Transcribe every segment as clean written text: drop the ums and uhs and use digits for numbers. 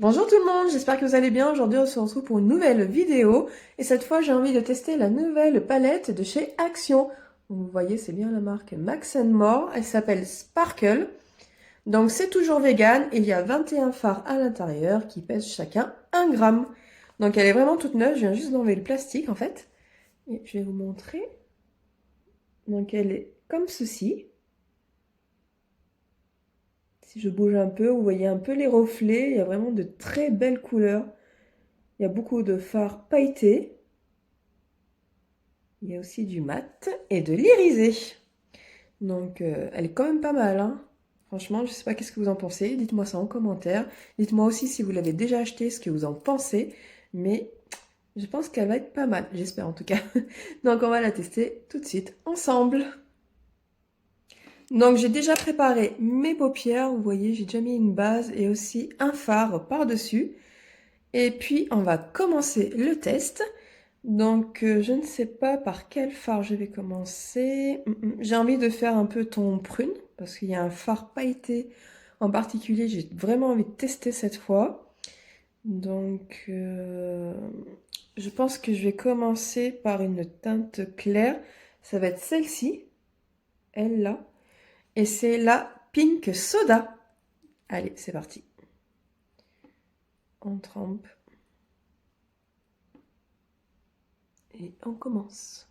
Bonjour tout le monde, j'espère que vous allez bien. Aujourd'hui, on se retrouve pour une nouvelle vidéo. Et cette fois, j'ai envie de tester la nouvelle palette de chez Action. Vous voyez, c'est bien la marque Max More. Elle s'appelle Sparkle. Donc, c'est toujours vegan. Il y a 21 fards à l'intérieur qui pèsent chacun 1 gramme. Donc, elle est vraiment toute neuve. Je viens juste d'enlever le plastique, en fait. Et je vais vous montrer. Donc, elle est comme ceci. Si je bouge un peu, vous voyez un peu les reflets. Il y a vraiment de très belles couleurs. Il y a beaucoup de fards pailletés. Il y a aussi du mat et de l'irisé. Donc, elle est quand même pas mal, hein. Franchement, je sais pas qu'est-ce que vous en pensez. Dites-moi ça en commentaire. Dites-moi aussi si vous l'avez déjà acheté, ce que vous en pensez. Mais je pense qu'elle va être pas mal. J'espère en tout cas. Donc, on va la tester tout de suite ensemble. Donc, j'ai déjà préparé mes paupières. Vous voyez, j'ai déjà mis une base et aussi un fard par-dessus. Et puis, on va commencer le test. Donc, je ne sais pas par quel fard je vais commencer. J'ai envie de faire un peu ton prune, parce qu'il y a un fard pailleté en particulier. J'ai vraiment envie de tester cette fois. Donc, je pense que je vais commencer par une teinte claire. Ça va être celle-ci, elle là. Et c'est la Pink Soda. Allez, c'est parti. On trempe. Et on commence.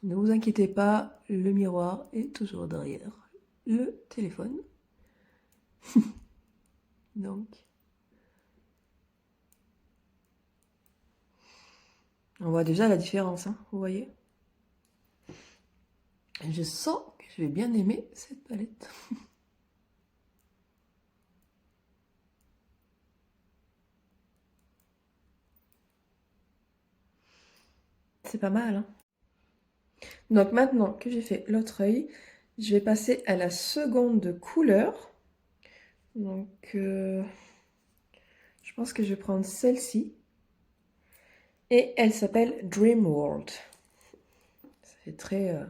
Ne vous inquiétez pas, le miroir est toujours derrière le téléphone. Donc, on voit déjà la différence, hein, vous voyez. Je sens que je vais bien aimer cette palette. C'est pas mal, hein. Donc maintenant que j'ai fait l'autre œil, je vais passer à la seconde couleur. Donc, je pense que je vais prendre celle-ci. Et elle s'appelle Dream World. Ça fait très... un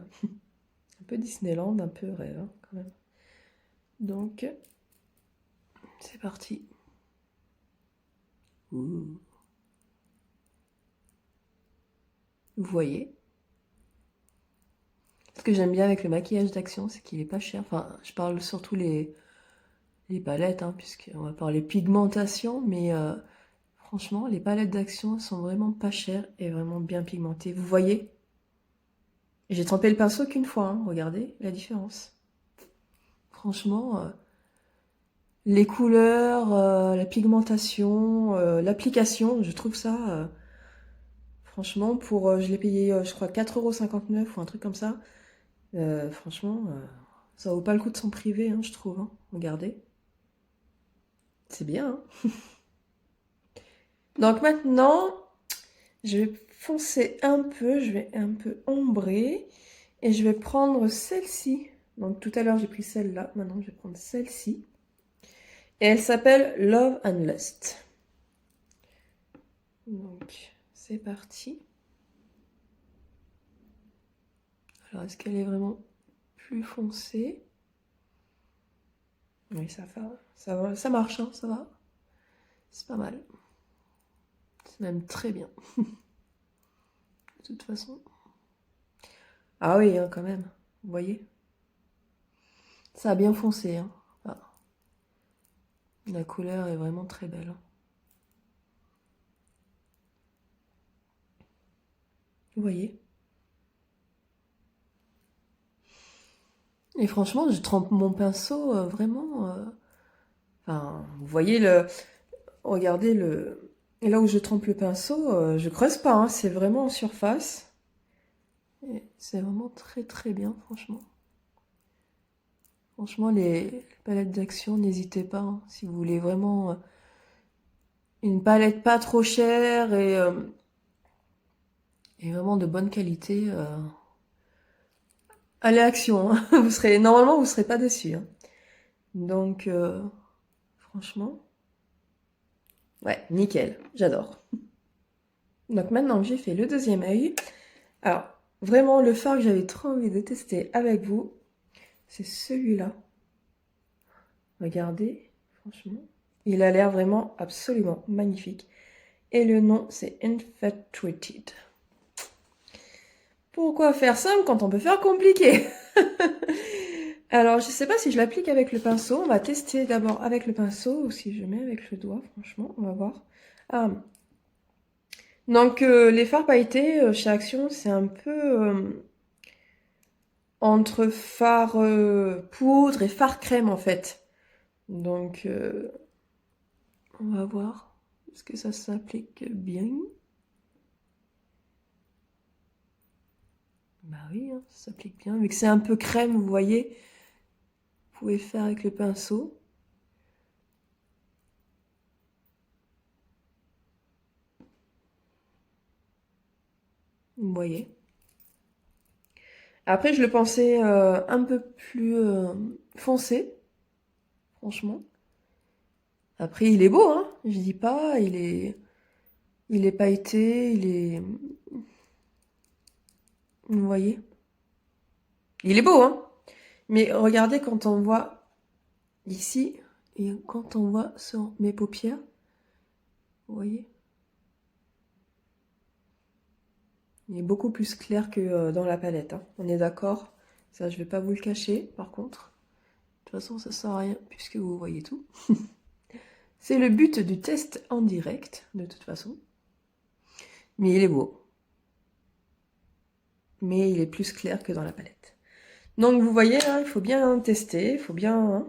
peu Disneyland, un peu rêve, hein, quand même. Donc, c'est parti. Ouh. Vous voyez? Ce que j'aime bien avec le maquillage d'Action, c'est qu'il est pas cher. Enfin, je parle surtout les palettes, hein, puisqu'on va parler pigmentation, mais franchement, les palettes d'Action sont vraiment pas chères et vraiment bien pigmentées. Vous voyez? J'ai trempé le pinceau qu'une fois, hein, regardez la différence. Franchement, les couleurs, la pigmentation, l'application, je trouve ça, franchement, pour, je l'ai payé, je crois, 4,59 € ou un truc comme ça. Franchement, ça vaut pas le coup de s'en priver, hein, je trouve, hein. Regardez. C'est bien, hein. Donc maintenant, je vais foncer un peu, je vais un peu ombrer. Et je vais prendre celle-ci. Donc tout à l'heure, j'ai pris celle-là. Maintenant, je vais prendre celle-ci. Et elle s'appelle Love and Lust. Donc, c'est parti. Alors, est-ce qu'elle est vraiment plus foncée? Oui, ça marche, hein, ça va. C'est pas mal. C'est même très bien. De toute façon. Ah oui, hein, quand même. Vous voyez? Ça a bien foncé, hein. Ah, la couleur est vraiment très belle, hein. Vous voyez? Et franchement, je trempe mon pinceau vraiment. Enfin, vous voyez le. Regardez le. Et là où je trempe le pinceau, je creuse pas, hein, c'est vraiment en surface. Et c'est vraiment très très bien, franchement. Franchement, les palettes d'Action, n'hésitez pas, hein, si vous voulez vraiment une palette pas trop chère et vraiment de bonne qualité. Allez Action, hein. Normalement, vous serez pas déçus, hein. Donc, franchement, ouais, nickel, j'adore. Donc maintenant que j'ai fait le deuxième œil, alors vraiment le fard que j'avais trop envie de tester avec vous, c'est celui-là. Regardez, franchement. Il a l'air vraiment absolument magnifique. Et le nom, c'est Infatuated. Pourquoi faire simple quand on peut faire compliqué? Alors, je sais pas si je l'applique avec le pinceau. On va tester d'abord avec le pinceau ou si je mets avec le doigt. Franchement, on va voir. Ah. Donc, les fards pailletés chez Action, c'est un peu entre fard poudre et fard crème en fait. Donc, on va voir. Est-ce que ça s'applique bien? Bah oui, hein, ça s'applique bien. Vu que c'est un peu crème, vous voyez, vous pouvez faire avec le pinceau. Vous voyez. Après, je le pensais un peu plus foncé, franchement. Après, il est beau, hein. Je dis pas, il est pailleté, il est... Vous voyez. Il est beau, hein. Mais regardez quand on voit ici, et quand on voit sur mes paupières, vous voyez. Il est beaucoup plus clair que dans la palette, hein. On est d'accord? Ça, je vais pas vous le cacher, par contre. De toute façon, ça sert à rien, puisque vous voyez tout. C'est le but du test en direct, de toute façon. Mais il est beau. Mais il est plus clair que dans la palette. Donc, vous voyez, là, il faut bien tester, il faut bien... Hein.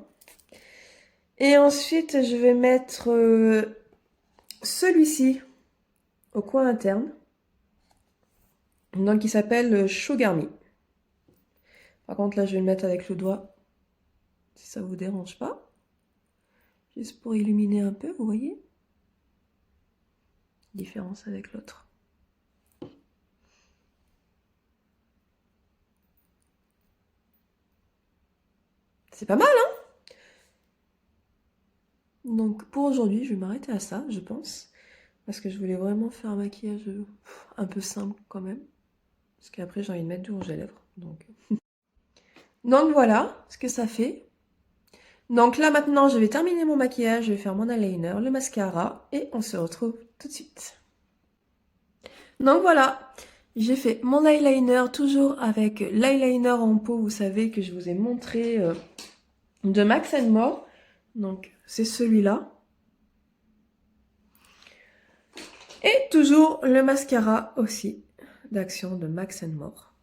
Et ensuite, je vais mettre celui-ci au coin interne. Donc, il s'appelle Sugar Me. Par contre, là, je vais le mettre avec le doigt, si ça vous dérange pas. Juste pour illuminer un peu, vous voyez? Différence avec l'autre. C'est pas mal, hein? Donc, pour aujourd'hui, je vais m'arrêter à ça, je pense. Parce que je voulais vraiment faire un maquillage un peu simple, quand même. Parce qu'après, j'ai envie de mettre du rouge à lèvres. Donc voilà ce que ça fait. Donc là, maintenant, je vais terminer mon maquillage. Je vais faire mon eyeliner, le mascara. Et on se retrouve tout de suite. Donc voilà, j'ai fait mon eyeliner toujours avec l'eyeliner en pot, vous savez, que je vous ai montré de Max More. Donc c'est celui-là. Et toujours le mascara aussi d'Action de Max More.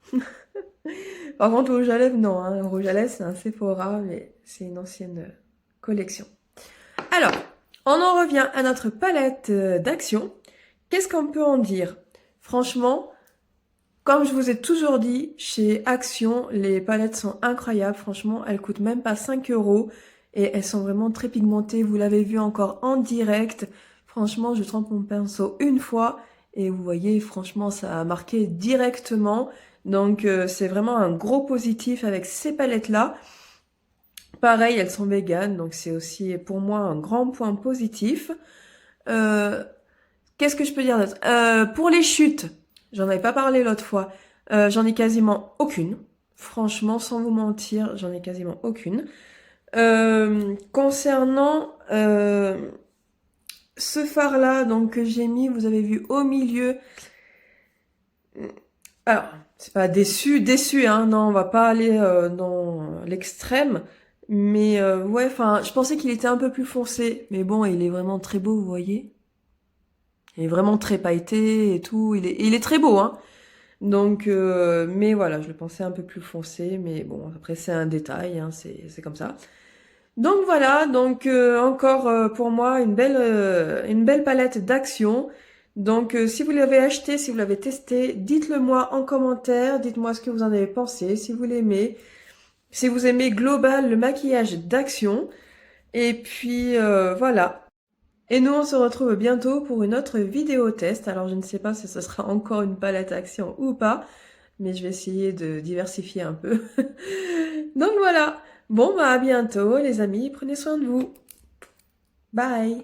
Par contre, le rouge à lèvres, non. Hein. Le rouge à lèvres, c'est un Sephora, mais c'est une ancienne collection. Alors, on en revient à notre palette d'Action. Qu'est-ce qu'on peut en dire? Franchement, comme je vous ai toujours dit, chez Action, les palettes sont incroyables. Franchement, elles coûtent même pas 5 € et elles sont vraiment très pigmentées. Vous l'avez vu encore en direct. Franchement, je trempe mon pinceau une fois et vous voyez, franchement, ça a marqué directement. Donc, c'est vraiment un gros positif avec ces palettes-là. Pareil, elles sont véganes, donc c'est aussi pour moi un grand point positif. Qu'est-ce que je peux dire d'autre? Pour les chutes, j'en avais pas parlé l'autre fois, j'en ai quasiment aucune. Franchement, sans vous mentir, j'en ai quasiment aucune. Concernant ce fard-là, donc que j'ai mis, vous avez vu au milieu. Alors, c'est pas déçu, hein. Non, on va pas aller dans l'extrême. Mais ouais, enfin, je pensais qu'il était un peu plus foncé. Mais bon, il est vraiment très beau, vous voyez. Il est vraiment très pailleté et tout. Il est très beau, hein. Donc, mais voilà, je le pensais un peu plus foncé. Mais bon, après, c'est un détail, hein, c'est comme ça. Donc voilà, donc encore pour moi une belle palette d'Action. Donc si vous l'avez acheté, si vous l'avez testé, dites-le moi en commentaire. Dites-moi ce que vous en avez pensé, si vous l'aimez. Si vous aimez global, le maquillage d'Action. Et puis voilà. Et nous, on se retrouve bientôt pour une autre vidéo test. Alors, je ne sais pas si ce sera encore une palette Action ou pas, mais je vais essayer de diversifier un peu. Donc voilà. Bon, bah à bientôt, les amis. Prenez soin de vous. Bye.